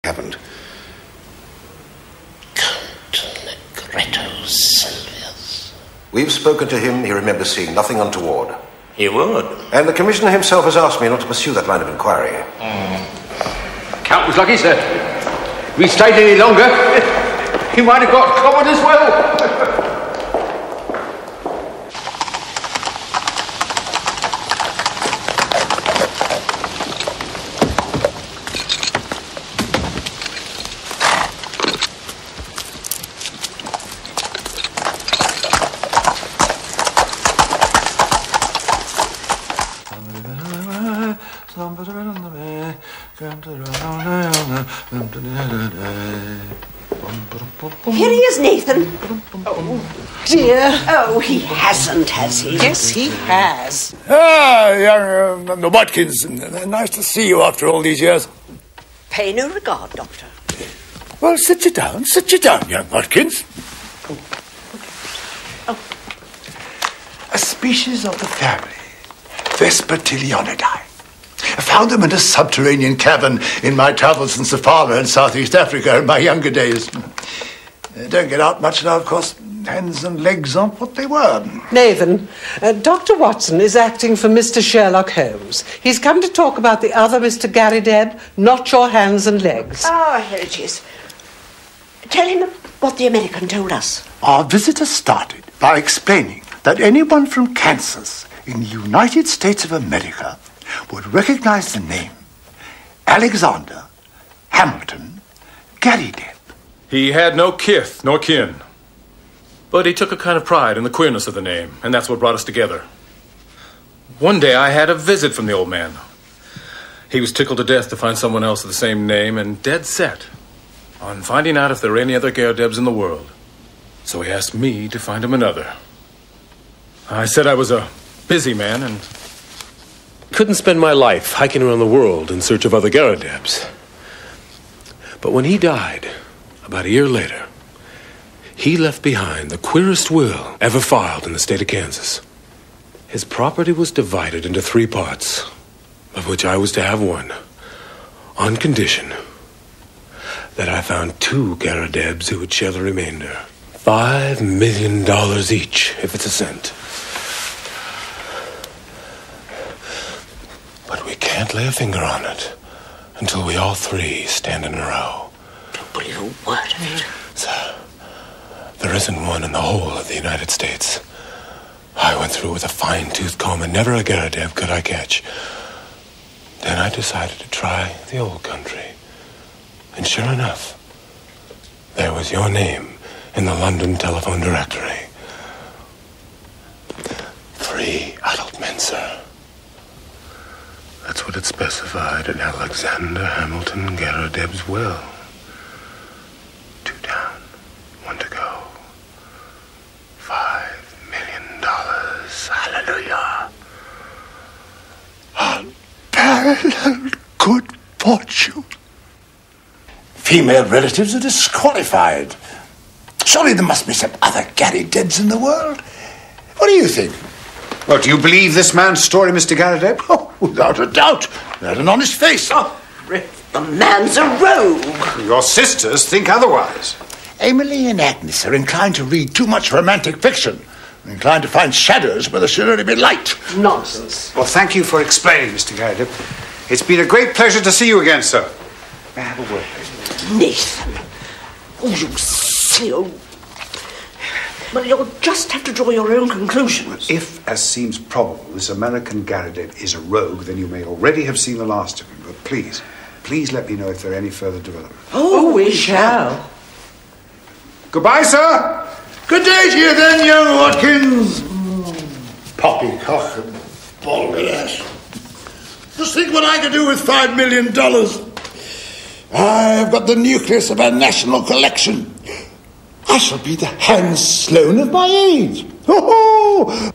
happened. Count Sylvius. We've spoken to him. He remembers seeing nothing untoward. He would. And the Commissioner himself has asked me not to pursue that line of inquiry. Count was lucky, sir. If we stayed any longer, he might have got clobbered as well. Here he is, Nathan. Oh, dear. Oh, he hasn't, has he? Yes, he has. Young Watkins, nice to see you after all these years. Pay no regard, Doctor. Well, sit you down, young Watkins. A species of the family, Vespertilionidae. I found them in a subterranean cavern in my travels in Safari and Southeast Africa in my younger days. They don't get out much now, of course. Hands and legs aren't what they were. Nathan, Dr. Watson is acting for Mr. Sherlock Holmes. He's come to talk about the other Mr. Gary Debb, not your hands and legs. Ah, here it is. Tell him what the American told us. Our visitor started by explaining that anyone from Kansas in the United States of America would recognize the name Alexander Hamilton Gary Debb. He had no kith nor kin, but he took a kind of pride in the queerness of the name, and that's what brought us together. One day I had a visit from the old man. He was tickled to death to find someone else with the same name, and dead set on finding out if there were any other Gary Debbs in the world. So he asked me to find him another. I said I was a busy man and couldn't spend my life hiking around the world in search of other Gary Debbs. But when he died, about a year later, he left behind the queerest will ever filed in the state of Kansas. His property was divided into 3 parts, of which I was to have 1, on condition that I found 2 Gary Debbs who would share the remainder. $5 million each, if it's a cent. But we can't lay a finger on it until we all 3 stand in a row. Don't believe a word of it. Sir, there isn't one in the whole of the United States. I went through with a fine-tooth comb and never a Gary Debb could I catch. Then I decided to try the old country. And sure enough, there was your name in the London telephone directory. 3 adult men, sir. That's what it specified in Alexander Hamilton Gary Debb's will. 2 down, 1 to go. $5 million. Hallelujah. Unparalleled good fortune. Female relatives are disqualified. Surely there must be some other Gary Debbs in the world. What do you think? Well, do you believe this man's story, Mr. Gary Debb? Oh, without a doubt. He had an honest face. Oh, the man's a rogue. Your sisters think otherwise. Emily and Agnes are inclined to read too much romantic fiction. Inclined to find shadows where there should only be light. Nonsense. Well, thank you for explaining, Mr. Gary Debb. It's been a great pleasure to see you again, sir. May I have a word, please? Nathan. Oh, you silly old... Well, you'll just have to draw your own conclusions. If, as seems probable, this American Gary Debb is a rogue, then you may already have seen the last of him. But please let me know if there are any further developments. Oh, we shall. Goodbye, sir. Good day to you then, young Watkins. Poppycock and balderdash. Just think what I could do with $5 million. I've got the nucleus of our national collection. I shall be the Hans Sloane of my age. Oh,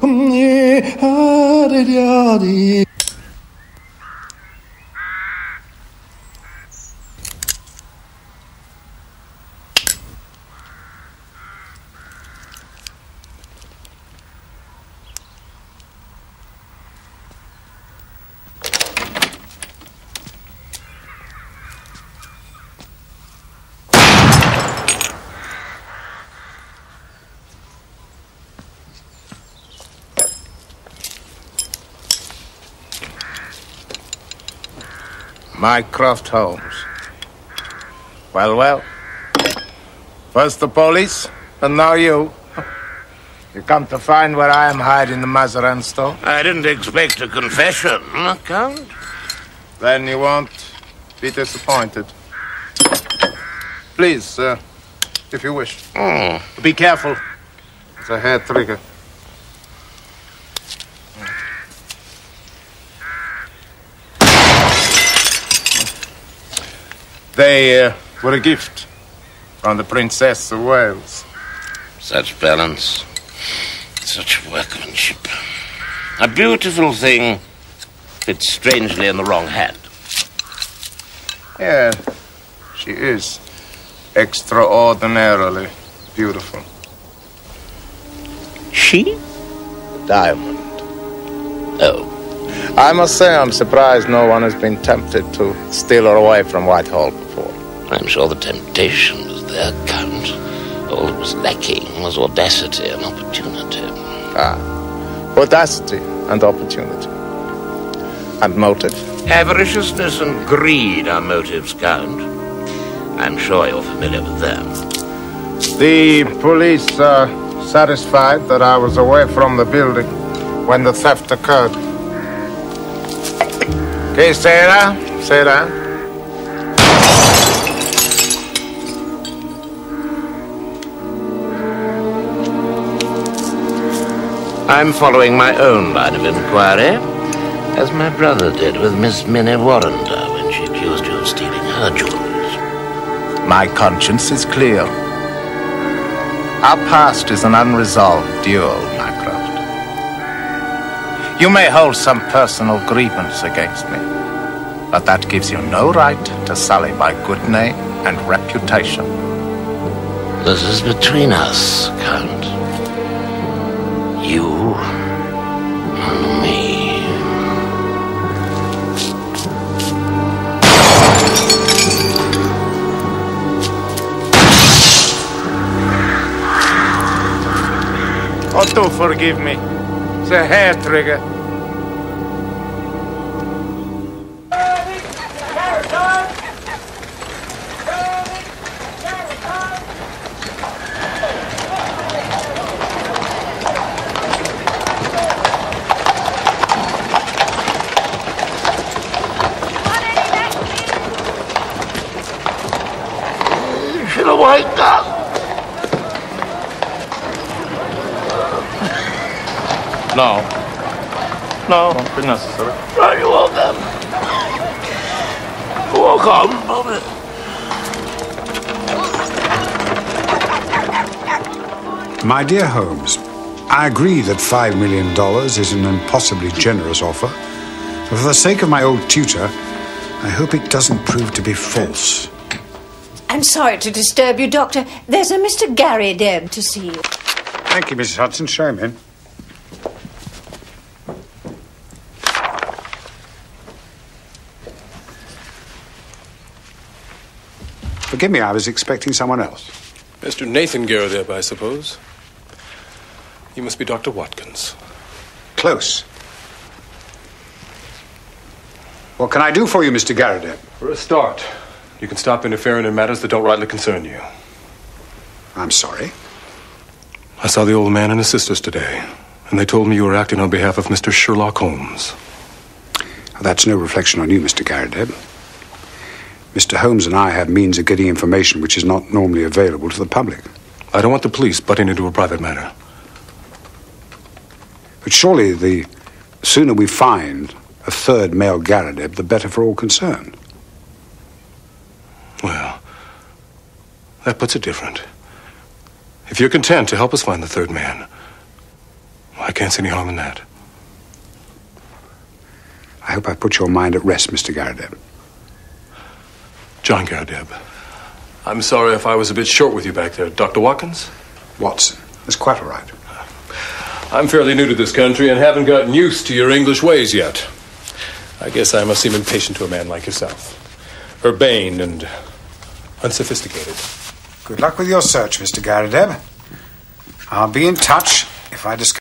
Mycroft Holmes. Well, well. First the police, and now you. You come to find where I am hiding the Mazarin Stone? I didn't expect a confession, Count. Then you won't be disappointed. Please, sir, if you wish. Be careful. It's a hair trigger. They were a gift from the Princess of Wales. Such balance, such workmanship. A beautiful thing fits strangely in the wrong hand. Yeah, she is extraordinarily beautiful. She? Diamond. Oh. I must say I'm surprised no one has been tempted to steal her away from Whitehall before. I'm sure the temptation was there, Count. All that was lacking was audacity and opportunity. Audacity and opportunity. And motive. Avariciousness and greed are motives, Count. I'm sure you're familiar with them. The police are satisfied that I was away from the building when the theft occurred. Okay, Sarah. I'm following my own line of inquiry, as my brother did with Miss Minnie Warrender when she accused you of stealing her jewels. My conscience is clear. Our past is an unresolved duel, Mycroft. You may hold some personal grievance against me, but that gives you no right to sully my good name and reputation. This is between us, Count. You and me. Oh, do forgive me. It's a hair trigger. Should have waked up. No, won't be necessary. Right, you're welcome. Welcome, Bobby. My dear Holmes, I agree that $5 million is an impossibly generous offer. But for the sake of my old tutor, I hope it doesn't prove to be false. I'm sorry to disturb you, Doctor. There's a Mr. Gary Debb to see you. Thank you, Mrs. Hudson. Show him in. Forgive me, I was expecting someone else. Mr. Nathan Garrideb, I suppose. You must be Dr. Watkins. Close. What can I do for you, Mr. Garrideb? For a start, you can stop interfering in matters that don't rightly concern you. I'm sorry. I saw the old man and his sisters today, and they told me you were acting on behalf of Mr. Sherlock Holmes. That's no reflection on you, Mr. Garrideb. Mr. Holmes and I have means of getting information which is not normally available to the public. I don't want the police butting into a private matter. But surely the sooner we find a third male Garrideb, the better for all concerned. Well, that puts it different. If you're content to help us find the third man, I can't see any harm in that. I hope I put your mind at rest, Mr. Garrideb. John Garrideb. I'm sorry if I was a bit short with you back there. Dr. Watkins? Watson. That's quite all right. I'm fairly new to this country and haven't gotten used to your English ways yet. I guess I must seem impatient to a man like yourself. Urbane and unsophisticated. Good luck with your search, Mr. Garrideb. I'll be in touch if I discover